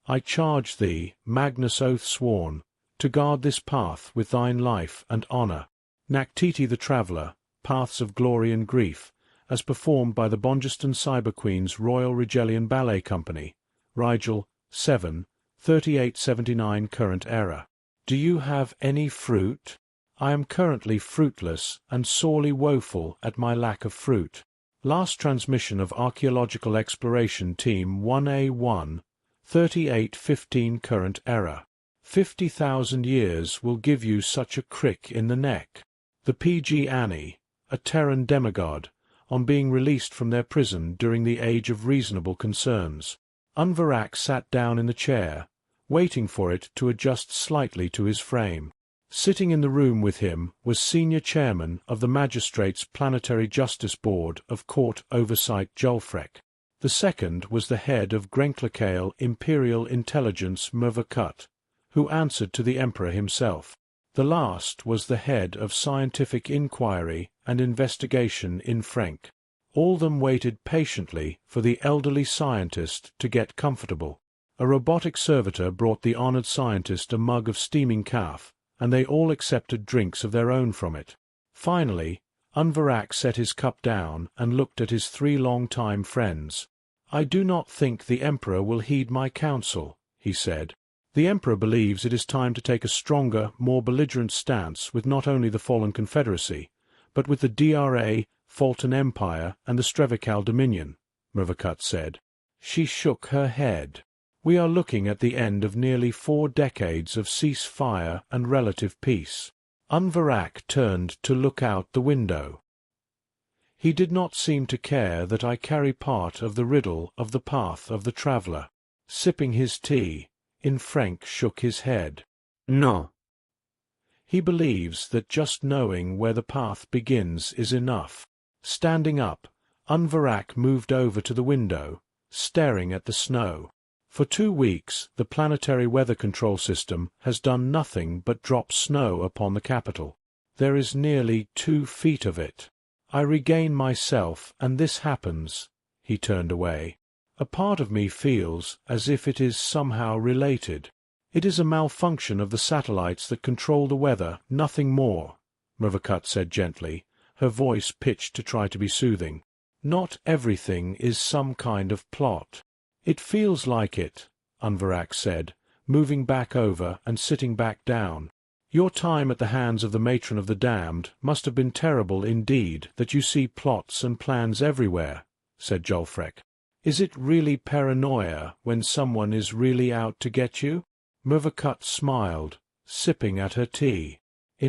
I charge thee, Magnus oath-sworn, to guard this path with thine life and honour. Naktiti the Traveller, Paths of Glory and Grief, as performed by the Bongeston Cyber Queen's Royal Regelian Ballet Company, Rigel 7, 3879 current era. Do you have any fruit? I am currently fruitless and sorely woeful at my lack of fruit. Last transmission of Archaeological Exploration Team 1A1, 3815 current era. 50,000 years will give you such a crick in the neck. The PG Annie, a Terran demigod, on being released from their prison during the Age of Reasonable Concerns. Unvarak sat down in the chair, waiting for it to adjust slightly to his frame. Sitting in the room with him was Senior Chairman of the Magistrates' Planetary Justice Board of Court Oversight Julfrek. The second was the head of Grenklakale Imperial Intelligence Mervakut, who answered to the Emperor himself. The last was the head of Scientific Inquiry and Investigation in Frank. All them waited patiently for the elderly scientist to get comfortable. A robotic servitor brought the honored scientist a mug of steaming kaf, and they all accepted drinks of their own from it. Finally, Unvarak set his cup down and looked at his three long-time friends. "I do not think the Emperor will heed my counsel," he said. "The Emperor believes it is time to take a stronger, more belligerent stance with not only the fallen Confederacy, but with the DRA, Fulton Empire, and the Strevikal Dominion," Mervakut said. She shook her head. "We are looking at the end of nearly 4 decades of cease-fire and relative peace." Unvarak turned to look out the window. "He did not seem to care that I carry part of the riddle of the path of the traveller." Sipping his tea, Frank shook his head. "No. He believes that just knowing where the path begins is enough." Standing up, Unvarak moved over to the window, staring at the snow. For 2 weeks the planetary weather control system has done nothing but drop snow upon the capital. There is nearly 2 feet of it. I regain myself, and this happens. He turned away. A part of me feels as if it is somehow related. "It is a malfunction of the satellites that control the weather, nothing more," Mervakut said gently, her voice pitched to try to be soothing. "Not everything is some kind of plot." "It feels like it," Unvarak said, moving back over and sitting back down. "Your time at the hands of the Matron of the Damned must have been terrible indeed that you see plots and plans everywhere," said Julfrek. "Is it really paranoia when someone is really out to get you?" Mervakut smiled, sipping at her tea.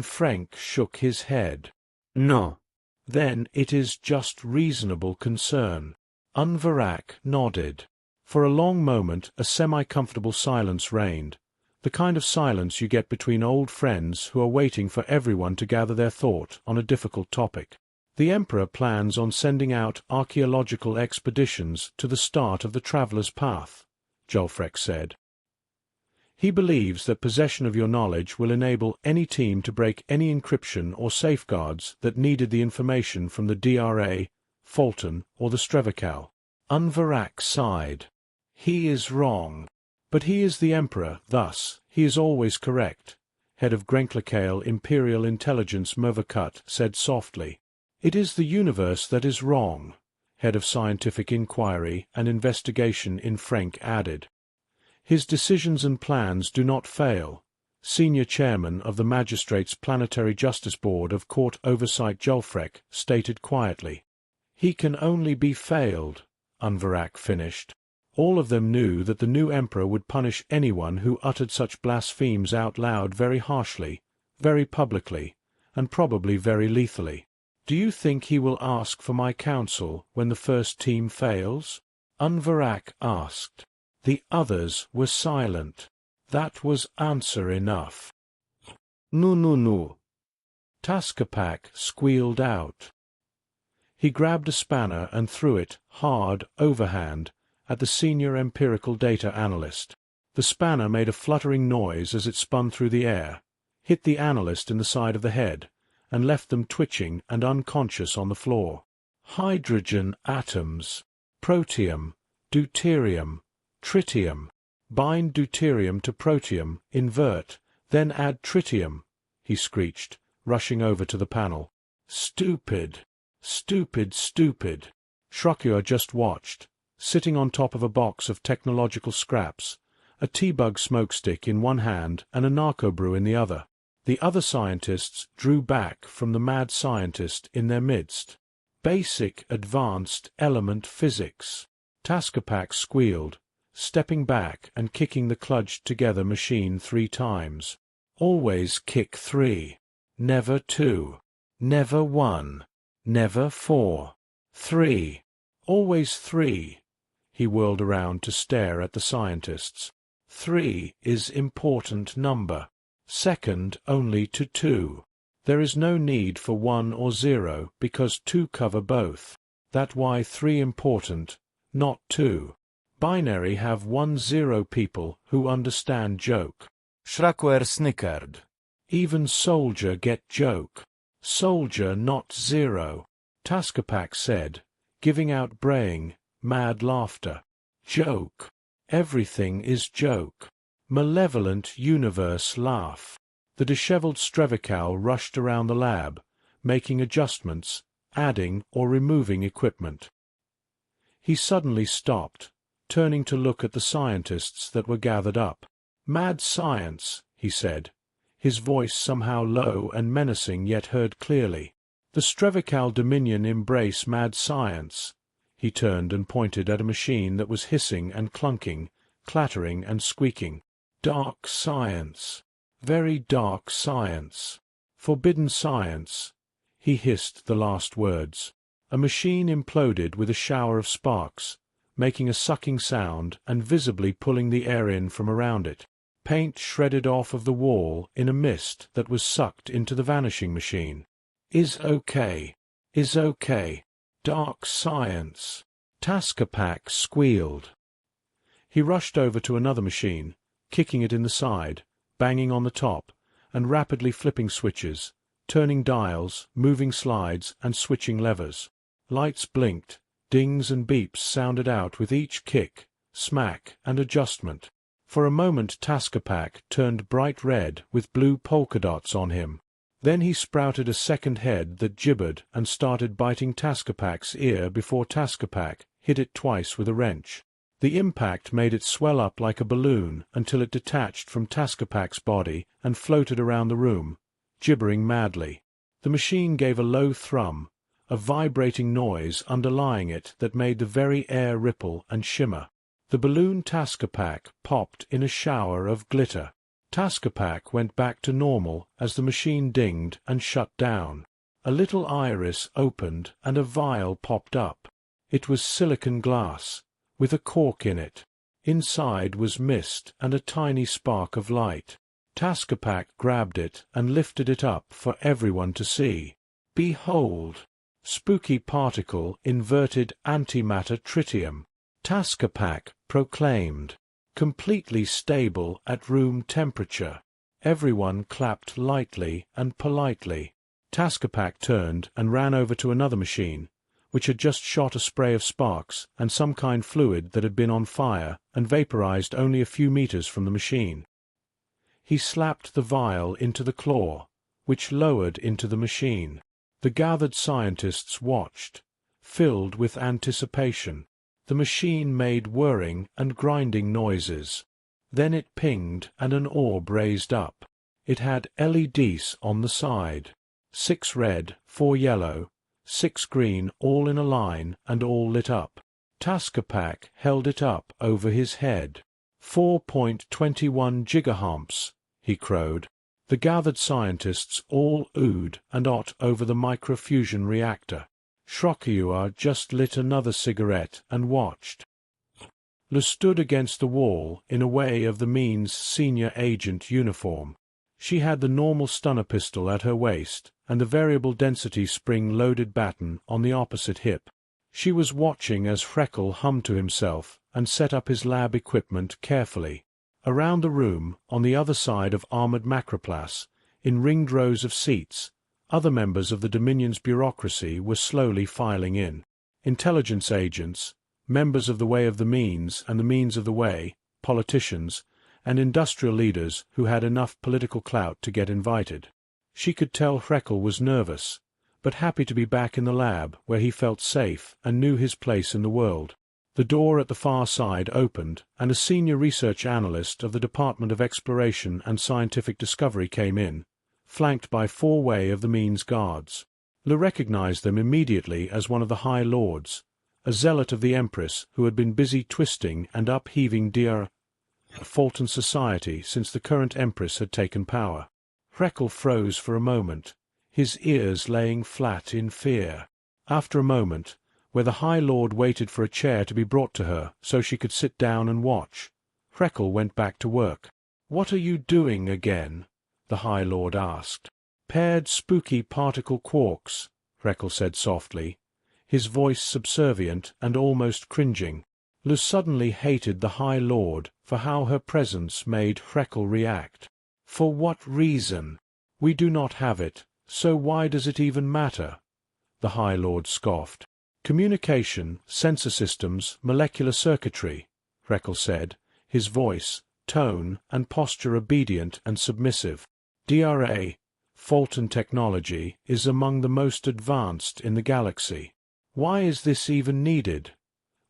Frank shook his head. "No." "Then it is just reasonable concern." Unvarak nodded. For a long moment a semi-comfortable silence reigned, the kind of silence you get between old friends who are waiting for everyone to gather their thought on a difficult topic. "The Emperor plans on sending out archaeological expeditions to the start of the Traveller's Path," Julfrek said. "He believes that possession of your knowledge will enable any team to break any encryption or safeguards that needed the information from the DRA, Fulton, or the Strevikal." Unvarak sighed. "He is wrong. But he is the Emperor, thus he is always correct," head of Grenklakale Imperial Intelligence Mervakut said softly. "It is the universe that is wrong," head of Scientific Inquiry and Investigation in Frank added. "His decisions and plans do not fail," Senior Chairman of the Magistrates' Planetary Justice Board of Court Oversight Julfrek stated quietly. "He can only be failed," Unvarak finished. All of them knew that the new Emperor would punish anyone who uttered such blasphemes out loud very harshly, very publicly, and probably very lethally. "Do you think he will ask for my counsel when the first team fails?" Unvarak asked. The others were silent. That was answer enough. "No. Taskapak squealed out. He grabbed a spanner and threw it, hard, overhand, at the senior empirical data analyst. The spanner made a fluttering noise as it spun through the air, hit the analyst in the side of the head, and left them twitching and unconscious on the floor. "Hydrogen atoms, protium, deuterium, tritium," Bind deuterium to protium, invert, then add tritium, he screeched, rushing over to the panel. Stupid! Stupid, stupid! Shrokyur just watched, sitting on top of a box of technological scraps, a T-bug smokestick in one hand and a narco-brew in the other. The other scientists drew back from the mad scientist in their midst. Basic advanced element physics. Tascapac squealed, stepping back and kicking the clutched-together machine 3 times. Always kick 3. Never 2. Never 1. Never 4. 3. Always 3. He whirled around to stare at the scientists. 3 is important number. Second only to 2. There is no need for 1 or 0 because 2 cover both. That why 3 important, not 2. Binary have 1-0 people who understand joke. Shrokyur snickered. Even soldier get joke. Soldier not 0. Tascapac said, giving out braying, mad laughter. Joke. Everything is joke. Malevolent universe laugh. The disheveled Strevical rushed around the lab, making adjustments, adding or removing equipment. He suddenly stopped, turning to look at the scientists that were gathered up. Mad science, he said, his voice somehow low and menacing yet heard clearly. The Strevical Dominion embrace mad science. He turned and pointed at a machine that was hissing and clunking, clattering and squeaking. Dark science. Very dark science. Forbidden science. He hissed the last words. A machine imploded with a shower of sparks, making a sucking sound and visibly pulling the air in from around it. Paint shredded off of the wall in a mist that was sucked into the vanishing machine. Is okay. Is okay. Dark science. Tascapac squealed. He rushed over to another machine, kicking it in the side, banging on the top, and rapidly flipping switches, turning dials, moving slides, and switching levers. Lights blinked, dings and beeps sounded out with each kick, smack, and adjustment. For a moment Tascapac turned bright red with blue polka dots on him. Then he sprouted a second head that gibbered and started biting Tascapac's ear before Tascapac hit it twice with a wrench. The impact made it swell up like a balloon until it detached from Tascapac's body and floated around the room, gibbering madly. The machine gave a low thrum, a vibrating noise underlying it that made the very air ripple and shimmer. The balloon Tascapac popped in a shower of glitter. Tascapac went back to normal as the machine dinged and shut down. A little iris opened and a vial popped up. It was silicon glass, with a cork in it. Inside was mist and a tiny spark of light. Tascapac grabbed it and lifted it up for everyone to see. Behold! Spooky particle inverted antimatter tritium. Tascapac proclaimed. Completely stable at room temperature. Everyone clapped lightly and politely. Tascapac turned and ran over to another machine, which had just shot a spray of sparks and some kind fluid that had been on fire and vaporized only a few meters from the machine. He slapped the vial into the claw, which lowered into the machine. The gathered scientists watched, filled with anticipation. The machine made whirring and grinding noises. Then it pinged and an orb raised up. It had LEDs on the side. 6 red, 4 yellow, 6 green, all in a line and all lit up. Tascapac held it up over his head. 4.21 gigahamps, he crowed. The gathered scientists all oohed and ought over the microfusion reactor. Shrokyur just lit another cigarette and watched. Le stood against the wall in a way of the Mean's senior agent uniform. She had the normal stunner pistol at her waist and the variable density spring-loaded baton on the opposite hip. She was watching as Freckle hummed to himself and set up his lab equipment carefully. Around the room, on the other side of armored macroplas, in ringed rows of seats, other members of the Dominion's bureaucracy were slowly filing in. Intelligence agents, members of the Way of the Means and the Means of the Way, politicians, and industrial leaders who had enough political clout to get invited. She could tell Hrekkle was nervous, but happy to be back in the lab where he felt safe and knew his place in the world. The door at the far side opened, and a senior research analyst of the Department of Exploration and Scientific Discovery came in, flanked by 4 Way of the Means guards. Lu recognized them immediately as one of the High Lords, a zealot of the Empress who had been busy twisting and upheaving Fulton society since the current Empress had taken power. Hrekkle froze for a moment, his ears laying flat in fear. After a moment, where the High Lord waited for a chair to be brought to her so she could sit down and watch, Hrekkle went back to work. "What are you doing again?" the High Lord asked. "Paired spooky particle quarks," Hrekkle said softly, his voice subservient and almost cringing. Lu suddenly hated the High Lord for how her presence made Hrekkle react. "For what reason? We do not have it, so why does it even matter?" the High Lord scoffed. "Communication, sensor systems, molecular circuitry," Hrekkle said, his voice, tone, and posture obedient and submissive. "DRA, Fulton technology, is among the most advanced in the galaxy. Why is this even needed?"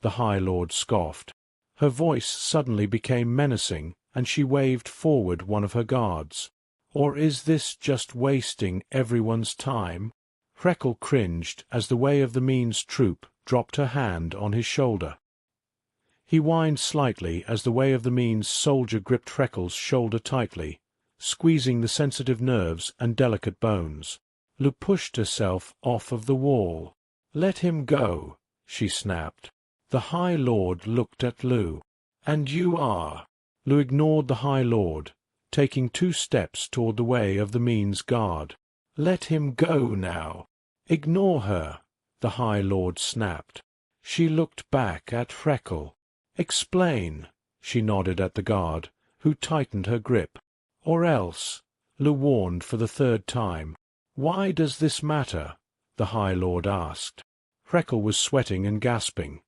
the High Lord scoffed. Her voice suddenly became menacing, and she waved forward one of her guards. "Or is this just wasting everyone's time?" Hrekkle cringed as the Way of the Means troop dropped her hand on his shoulder. He whined slightly as the Way of the Means soldier gripped Hrekkle's shoulder tightly, squeezing the sensitive nerves and delicate bones. Lu pushed herself off of the wall. "Let him go," she snapped. The High Lord looked at Lu. "And you are?" Lu ignored the High Lord, taking 2 steps toward the Way of the Means guard. "Let him go now." "Ignore her," the High Lord snapped. She looked back at Hrekkle. "Explain," she nodded at the guard, who tightened her grip. "Or else," Lu warned for the 3rd time. "Why does this matter?" the High Lord asked. Hrekkle was sweating and gasping,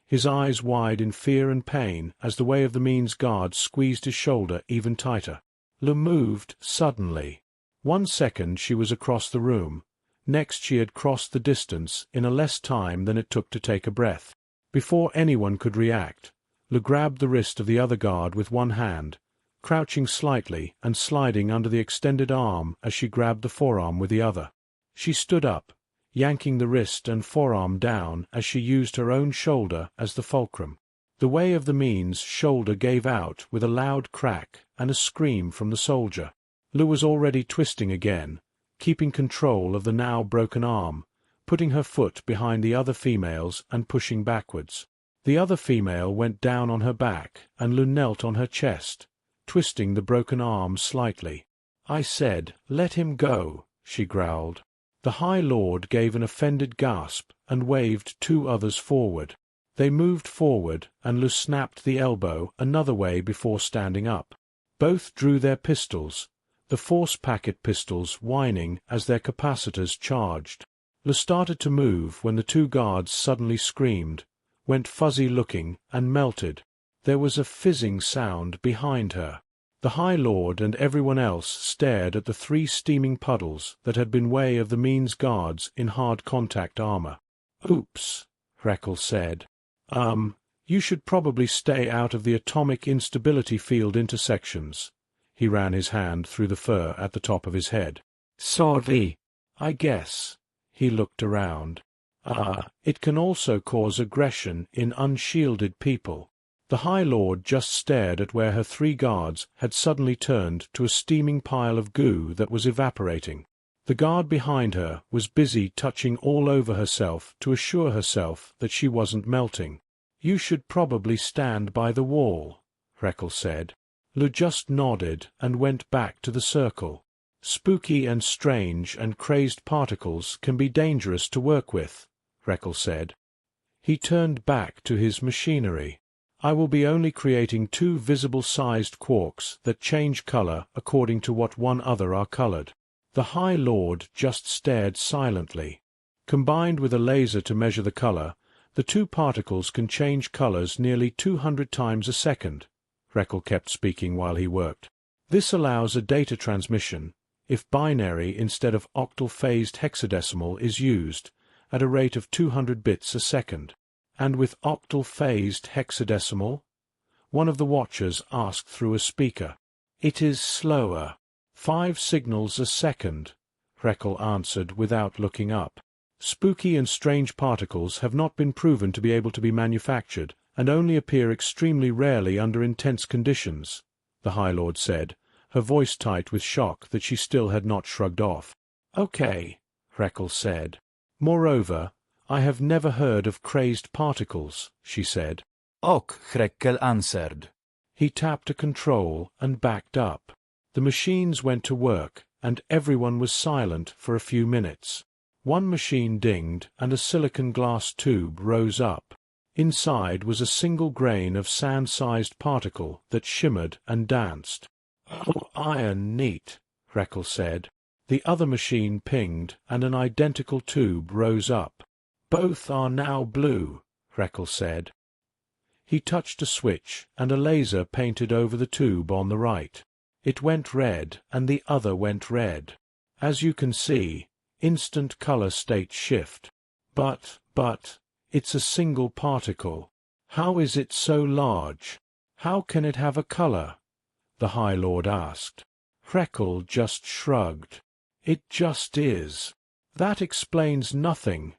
his eyes wide in fear and pain as the Way of the Means guard squeezed his shoulder even tighter. Lu moved suddenly. 1 second she was across the room. Next she had crossed the distance in a less time than it took to take a breath. Before anyone could react, Lu grabbed the wrist of the other guard with one hand, crouching slightly and sliding under the extended arm as she grabbed the forearm with the other. She stood up, yanking the wrist and forearm down as she used her own shoulder as the fulcrum. The Way of the Means shoulder gave out with a loud crack and a scream from the soldier. Lu was already twisting again, keeping control of the now broken arm, putting her foot behind the other female's and pushing backwards. The other female went down on her back, and Lu knelt on her chest, twisting the broken arm slightly. "I said, let him go," she growled. The High Lord gave an offended gasp and waved 2 others forward. They moved forward, and Lu snapped the elbow another way before standing up. Both drew their pistols, the force packet pistols whining as their capacitors charged. Lu started to move when the 2 guards suddenly screamed, went fuzzy-looking, and melted. There was a fizzing sound behind her. The High Lord and everyone else stared at the 3 steaming puddles that had been Way of the Means guards in hard contact armor. "Oops," Hrekkle said. You should probably stay out of the atomic instability field intersections." He ran his hand through the fur at the top of his head. "Sorry, I guess." He looked around. It can also cause aggression in unshielded people." The High Lord just stared at where her 3 guards had suddenly turned to a steaming pile of goo that was evaporating. The guard behind her was busy touching all over herself to assure herself that she wasn't melting. "You should probably stand by the wall," Hrekkle said. Lu just nodded and went back to the circle. "Spooky and strange and crazed particles can be dangerous to work with," Hrekkle said. He turned back to his machinery. "I will be only creating 2 visible-sized quarks that change color according to what one other are colored." The High Lord just stared silently. Combined with a laser to measure the color, the 2 particles can change colors nearly 200 times a second, Reckle kept speaking while he worked. This allows a data transmission, if binary instead of octal-phased hexadecimal is used, at a rate of 200 bits a second. And with octal-phased hexadecimal? One of the watchers asked through a speaker. It is slower. 5 signals a second, Reckle answered without looking up. Spooky and strange particles have not been proven to be able to be manufactured, and only appear extremely rarely under intense conditions, the High Lord said, her voice tight with shock that she still had not shrugged off. Okay, Reckle said. Moreover, I have never heard of crazed particles, she said. Ok, Reckle answered. He tapped a control and backed up. The machines went to work, and everyone was silent for a few minutes. One machine dinged, and a silicon glass tube rose up. Inside was a single grain of sand-sized particle that shimmered and danced. Oh, iron neat, Reckle said. The other machine pinged, and an identical tube rose up. Both are now blue, Reckle said. He touched a switch, and a laser painted over the tube on the right. It went red, and the other went red. As you can see, instant color state shift. But, it's a single particle. How is it so large? How can it have a color? The High Lord asked. Reckle just shrugged. It just is. That explains nothing,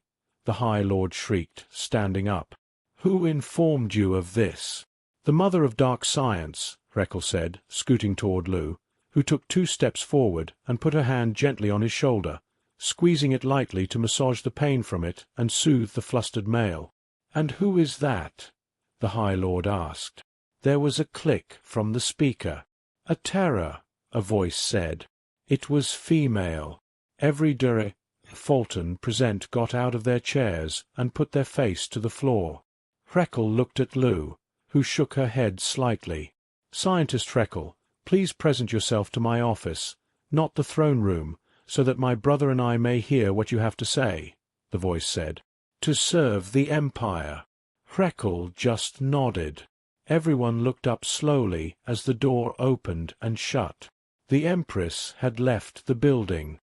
the High Lord shrieked, standing up. Who informed you of this? The Mother of Dark Science, Reckle said, scooting toward Lou, who took 2 steps forward and put her hand gently on his shoulder, squeezing it lightly to massage the pain from it and soothe the flustered male. And who is that? The High Lord asked. There was a click from the speaker. A terror, a voice said. It was female. Every Fulton present got out of their chairs and put their face to the floor. Reckle looked at Lou, who shook her head slightly. Scientist Reckle, please present yourself to my office, not the throne room, so that my brother and I may hear what you have to say, the voice said. To serve the Empire. Reckle just nodded. Everyone looked up slowly as the door opened and shut. The Empress had left the building.